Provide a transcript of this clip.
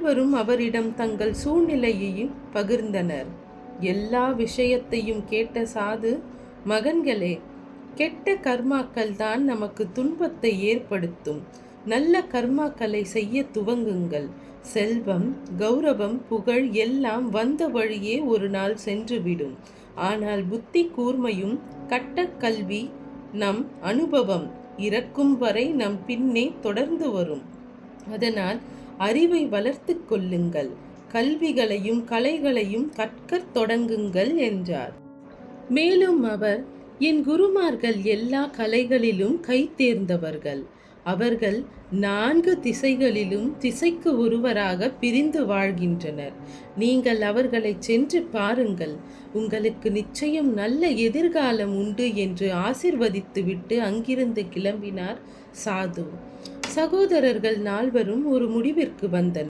நால்வரும் அவரிடம் தங்கள் சூழ்நிலையையும் பகிர்ந்தனர். எல்லா விஷயத்தையும் கேட்ட சாது, மகன்களே, கெட்ட கர்மாக்கள் தான் நமக்கு துன்பத்தை ஏற்படுத்தும். நல்ல கர்மாக்களை செய்ய துவங்குங்கள். செல்வம், கௌரவம், புகழ் எல்லாம் வந்த வழியே ஒரு நாள் சென்றுவிடும். ஆனால் புத்தி கூர்மையும் கட்டக்கல்வி நம் அனுபவம் இறக்கும் வரை நம் பின்னே தொடர்ந்து வரும். அதனால் அறிவை வளர்த்து கொள்ளுங்கள், கல்விகளையும் கலைகளையும் கற்கத் தொடங்குங்கள் என்றார். மேலும் அவர், என் குருமார்கள் எல்லா கலைகளிலும் கை தேர்ந்தவர்கள். அவர்கள் 4 திசைகளிலும் திசைக்கு ஒருவராக பிரிந்து வாழ்கின்றனர். நீங்கள் அவர்களை சென்று பாருங்கள். உங்களுக்கு நிச்சயம் நல்ல எதிர்காலம் உண்டு என்று ஆசிர்வதித்துவிட்டு அங்கிருந்து கிளம்பினார் சாது. சகோதரர்கள் 4வரும் ஒரு முடிவிற்கு வந்தனர்.